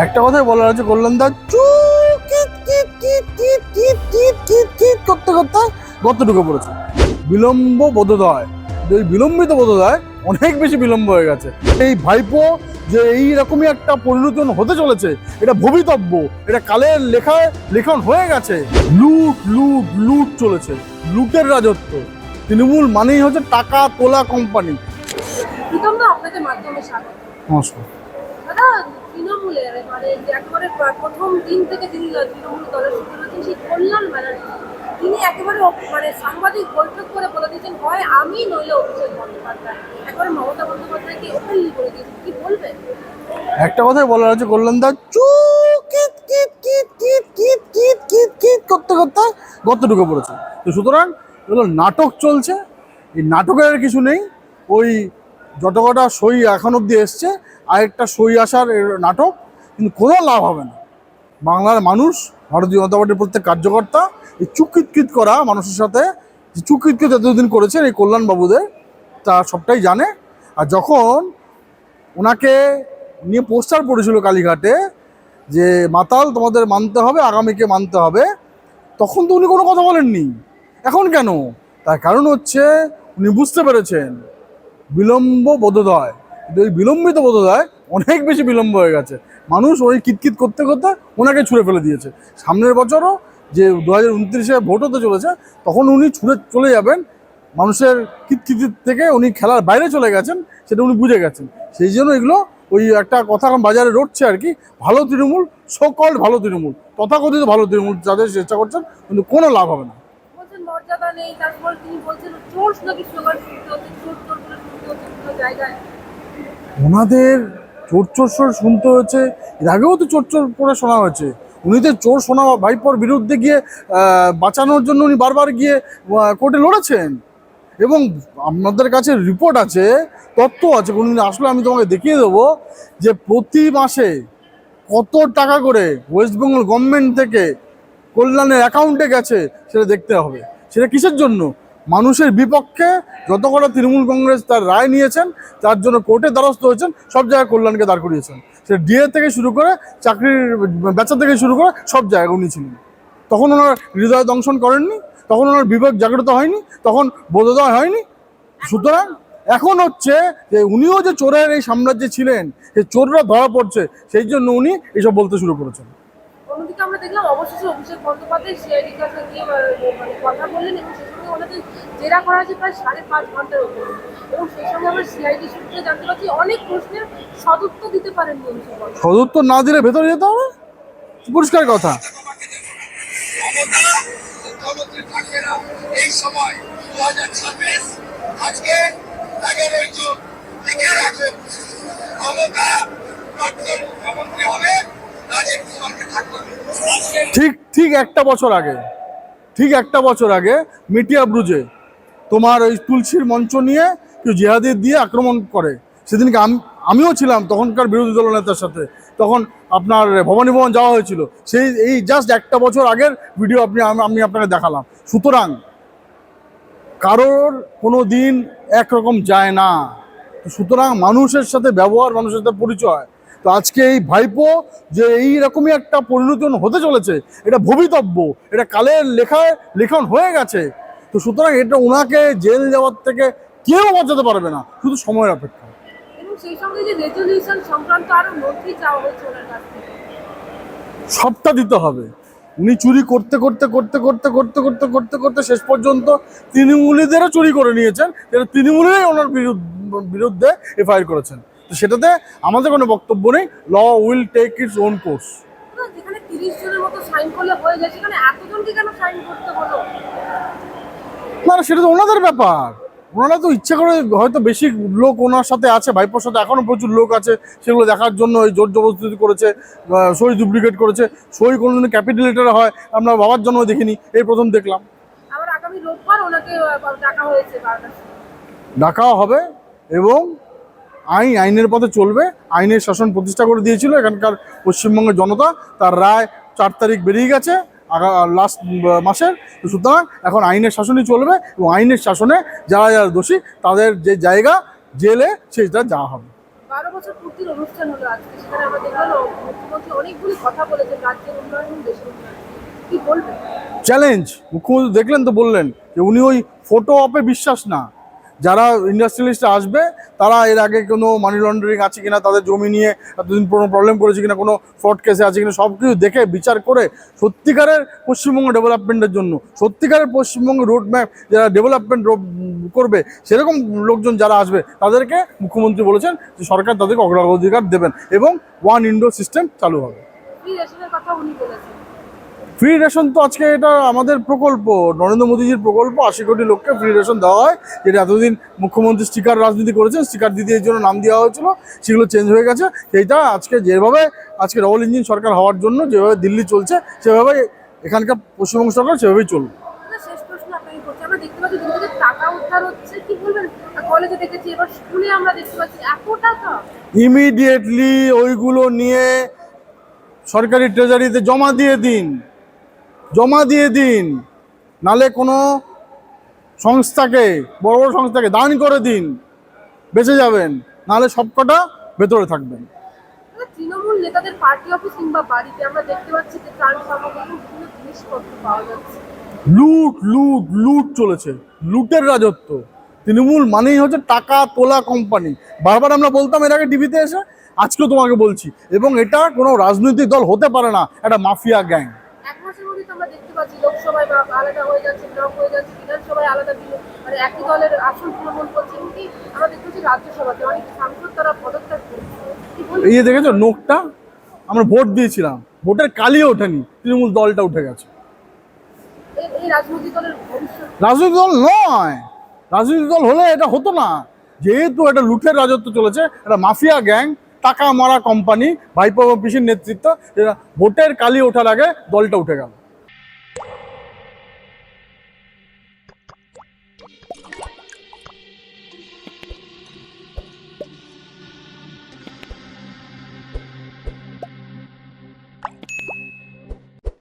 একটা কথাই বলার আছে, কল্যাণদা করতে করতে গর্ত ঢুকে পড়েছে। বিলম্ব বোধোদয়, এই বিলম্বিত বোধোদয় অনেক বেশি বিলম্ব হয়ে গেছে। এই ভাইপো যে এইরকমই একটা পরিণতি হতে চলেছে, এটা ভবিতব্য, এটা কালের লেখন হয়ে গেছে। লুট লুট লুট চলেছে, লুটের রাজত্ব। তৃণমূল মানেই হচ্ছে টাকা তোলা কোম্পানি। আপনাদের মাধ্যমে স্বাগত। নমস্কার দাদা, তৃণমূলের মানে একেবারে প্রথম দিন থেকে তিনি তৃণমূল দলের সূত্র রয়েছেন সেই কল্যাণ ব্যানার্জি, তিনি একেবারে মানে সাংবাদিক বৈঠক করে বলে দিয়েছেন হয় আমি নইলে অভিষেক বন্দ্যোপাধ্যায়। একবারে মমতা বন্দ্যোপাধ্যায়কে ওপেনলি করে দিয়েছেন, কি বলবেন? একটা কথাই বলার আছে, কল্যাণদা করতে করতে গর্ত ঢুকে পড়েছে। তো সুতরাং এগুলো নাটক চলছে, এই নাটকের আর কিছু নেই। ওই যত কটা সই এখন অবধি এসছে, আরেকটা সই আসার নাটক, কিন্তু কোনো লাভ হবে না। বাংলার মানুষ, ভারতীয় জনতা পার্টির প্রত্যেক কার্যকর্তা এই চুকিৎকিত করা মানুষের সাথে যে চুকিৎকিত এতদিন করেছেন এই কল্যাণবাবুদের, তা সবটাই জানে। আর যখন ওনাকে নিয়ে পোস্টার পড়েছিল কালীঘাটে যে মাতাল তোমাদের মানতে হবে, আগামীকে মানতে হবে, তখন তো উনি কোনো কথা বলেননি। এখন কেন? তার কারণ হচ্ছে উনি বুঝতে পেরেছেন বিলম্ব বোধোদয়, এই বিলম্বিত বোধোদয় অনেক বেশি বিলম্ব হয়ে গেছে। মানুষ ওই কিতকিত করতে করতে ওনাকে ছুঁড়ে ফেলে দিয়েছে। সামনের বছরও যে 2029-এ ভোট হতে চলেছে, তখন উনি ছুঁড়ে চলে যাবেন। মানুষের কিতকিতির থেকে উনি খেলার বাইরে চলে গেছেন, সেটা উনি বুঝে গেছেন। সেই জন্য এগুলো ওই একটা কথা এখন বাজারে রটছে আর কি, ভালো তৃণমূল, সো-কল্ড ভালো তৃণমূল, তথাকথিত ভালো তৃণমূল যাদের চেষ্টা করছেন, কিন্তু কোনো লাভ হবে না। মর্যাদা নেই, তারপর তিনি বলছেন চোর নাকি স্লোগান শুনতে হচ্ছে, চোর চোর বলে শুনতে হচ্ছে কোনো জায়গায়। ওনাদের চোর চোর স্বর শুনতে হয়েছে, এর আগেও তো চোর চোর করে শোনা হয়েছে। উনি তো চোর শোনা ভাইপোর বিরুদ্ধে গিয়ে বাঁচানোর জন্য উনি বারবার গিয়ে কোর্টে লড়েছেন। এবং আপনাদের কাছে রিপোর্ট আছে, তথ্য আছে, কোনোদিন আসলে আমি তোমাকে দেখিয়ে দেবো যে প্রতি মাসে কত টাকা করে ওয়েস্ট বেঙ্গল গভর্নমেন্ট থেকে কল্যাণের অ্যাকাউন্টে গেছে, সেটা দেখতে হবে। সেটা কিসের জন্য? মানুষের বিপক্ষে যত কটা তৃণমূল কংগ্রেস তার রায় নিয়েছেন, তার জন্য কোর্টে দ্বারস্থ হয়েছেন, সব জায়গায় কল্যাণকে দাঁড় করিয়েছেন। সেটা ডিএ থেকে শুরু করে চাকরির বেচা থেকে শুরু করে সব জায়গায় উনি ছিলেন। তখন ওনার হৃদয় দংশন করেননি, তখন ওনার বিবেক জাগ্রত হয়নি, তখন বোধোদয় হয়নি। সুতরাং এখন হচ্ছে যে উনিও যে চোরের এই সাম্রাজ্যে ছিলেন, সেই চোররা ধরা পড়ছে, সেই জন্য উনি এসব বলতে শুরু করেছেন। অন্যদিকে আমরা দেখলাম অবশেষে অভিষেক বন্দ্যোপাধ্যায় সিআইডির কাছে গিয়ে মানে কথা বললেন এবং সেই সঙ্গে ওনাদের জেরা করা হয়েছে প্রায় 5.5 ঘন্টার উপরে। এবং সেই সঙ্গে আমরা সিআইডি সূত্রে জানতে পারছি অনেক প্রশ্নের সদুত্তর দিতে পারেন অভিষেক। সদুত্তর না দিলে ভেতরে যেতে হবে, পরিষ্কার কথা। এই সময় 2026 আজকে 11 জুন লিখে রাখুন, ক্ষমতা মুখ্যমন্ত্রী হবে রাজীব কুমারকে থাকবে। ঠিক একটা বছর আগে মিডিয়া ব্রুজে তোমার ওই তুলসীর মঞ্চ নিয়ে কেউ জিহাদি দিয়ে আক্রমণ করে। সেদিনকে আমিও ছিলাম তখনকার বিরোধী দলনেতার সাথে, তখন আপনার ভবানী ভবন যাওয়া হয়েছিল। এই জাস্ট একটা বছর আগের ভিডিও আমি আপনাকে দেখালাম। সুতরাং কারোর কোনো দিন একরকম যায় না। সুতরাং মানুষের সাথে ব্যবহার, মানুষের সাথে পরিচয়। তো আজকে এই ভাইপো যে এইরকমই একটা পরিণতি হতে চলেছে, এটা ভবিতব্য, এটা কালের লেখন হয়ে গেছে। তো সুতরাং এটা ওনাকে জেল যাওয়ার থেকে কেউ বাঁচাতে পারবে না, শুধু সময়ের অপেক্ষা। এবং সেই সঙ্গে যে রেজলিউশন সংক্রান্ত আরো নথি চাওয়া হয়েছে ওনার কাছ থেকে, সবটা দিতে হবে। উনি চুরি করতে করতে করতে করতে করতে করতে করতে করতে শেষ পর্যন্ত তৃণমূলীদেরও চুরি করে নিয়েছেন, যেটা তৃণমূলেরই ওনার বিরুদ্ধে এফআইআর করেছেন। তো সেটাতে আমাদের কোনো বক্তব্য নেই। Law will take its own course. যেখানে 30 জনের মতো সাইন করলে হয়ে যায়, সেখানে এতজনকে কেন সাইন করতে হলো? না, সেটা তো ওনাদের ব্যাপার। ওনারা তো ইচ্ছা করে, হয়তো বেশি লোক ওনার সাথে আছে, ভাইপোর সাথে এখনও প্রচুর লোক আছে, সেগুলো দেখার জন্য এই জোর জবরদস্তি করেছে, সই ডুপ্লিকেট করেছে। সই কোনোদিন ক্যাপিটাল লেটারে হয় আমরা বাবার জন্য দেখিনি, এই প্রথম দেখলাম। আবার আগামী রোববার ওনাকে ডাকা হয়েছে, ডাকাও হবে এবং আইনের পথে চলবে। আইনের শাসন প্রতিষ্ঠা করে দিয়েছিল এখানকার পশ্চিমবঙ্গের জনতা, তার রায় 4 তারিখ বেরিয়ে গেছে লাস্ট মাসের। সুতরাং এখন আইনের শাসনই চলবে এবং আইনের শাসনে যারা যারা দোষী তাদের যে জায়গা জেলে সেটা যাওয়া হবে। 12 বছর পূর্তির অনুষ্ঠান হলো আজকে, সেখানে আমরা দেখলাম মুখ্যমন্ত্রী অনেকগুলি কথা বলেছেন রাজ্যের উন্নয়ন, দেশের উন্নয়ন, কি বলবেন? চ্যালেঞ্জ মুখ্যমন্ত্রী দেখলেন তো, বললেন যে উনি ওই ফটো অপে বিশ্বাস না। যারা ইন্ডাস্ট্রিয়ালিস্ট আসবে তারা এর আগে কোনো মানি লন্ডারিং আছে কিনা, তাদের জমি নিয়ে এতদিন কোনো প্রবলেম করেছে কিনা, কোনো ফ্রড কেসে আছে কিনা, সব কিছু দেখে বিচার করে সত্যিকারের পশ্চিমবঙ্গ ডেভেলপমেন্টের জন্য, সত্যিকারের পশ্চিমবঙ্গ রোড ম্যাপ যারা ডেভেলপমেন্ট করবে সেরকম লোকজন যারা আসবে তাদেরকে মুখ্যমন্ত্রী বলেছেন যে সরকার তাদেরকে অগ্রাধিকার দেবেন এবং ওয়ান উইন্ডো সিস্টেম চালু হবে। ফ্রি রেশনের কথা উনি বলেছেন। ফ্রি রেশন তো আজকে এটা আমাদের প্রকল্প, নরেন্দ্র মোদীজির প্রকল্প, 80 কোটি লোককে ফ্রি রেশন দেওয়া হয়, যেটা এতদিন মুখ্যমন্ত্রী স্টিকার রাজনীতি করেছেন, স্টিকার দিতে এর জন্য নাম দেওয়া হয়েছিল, সেগুলো চেঞ্জ হয়ে গেছে। সেইটা আজকে যেভাবে আজকে ডবল ইঞ্জিন সরকার হওয়ার জন্য যেভাবে দিল্লি চলছে সেভাবে এখানকার পশ্চিমবঙ্গ সরকার সেভাবেই চলবে। শেষ প্রশ্ন আপনাকে করছি, আমরা দেখতে পাচ্ছি দিন থেকে টাকা উদ্ধার হচ্ছে, কি বলবেন? কলেজে দেখেছি, এবার স্কুলে আমরা দেখতে পাচ্ছি এত টাকা। ইমিডিয়েটলি ওইগুলো নিয়ে সরকারি ট্রেজারিতে জমা দিয়ে দিন, নালে কোনো সংস্থাকে, বড় বড় সংস্থাকে দান করে দিন, বেঁচে যাবেন, নাহলে সবকটা ভেতরে থাকবেন। তৃণমূল নেতাদের পার্টি অফিস কিংবা বাড়িতে আমরা দেখতে পাচ্ছি যে ত্রাণ সামগ্রী বিভিন্ন জিনিসপত্র পাওয়া যাচ্ছে। লুট চলেছে, লুটের রাজত্ব। তৃণমূল মানেই হচ্ছে টাকা তোলা কোম্পানি। বারবার আমরা বলতাম এর আগে টিভিতে এসে, আজকেও তোমাকে বলছি, এবং এটা কোনো রাজনৈতিক দল হতে পারে না, এটা মাফিয়া গ্যাং। এক মাসের মধ্যে তো আমরা দেখতে পাচ্ছি লোকসভায় বা আলাদা হয়ে যাচ্ছে, ব্লক হয়ে যাচ্ছে, বিধানসভায় আলাদা মানে একই দলের আসন তৃণমূল করছে, এমনকি আমরা দেখতে পাচ্ছি রাজ্যসভাতে অনেক সাংসদ তারা পদত্যাগ করছে। এই যে দেখেছো নোকটা, আমরা ভোট দিয়েছিলাম, ভোটের কালিও ওঠেনি, তৃণমূল দলটা উঠে গেছে। এই রাজনৈতিক দলের ভবিষ্যৎ রাজনৈতিক দল নয়, রাজনৈতিক দল হলে এটা হতো না। যেহেতু এটা লুটের রাজত্ব চলেছে, এটা মাফিয়া গ্যাং, টাকা মারা কোম্পানি, ভাইপো পিসির নেতৃত্ব, ভোটের কালি ওঠার আগে দলটা উঠে গেল।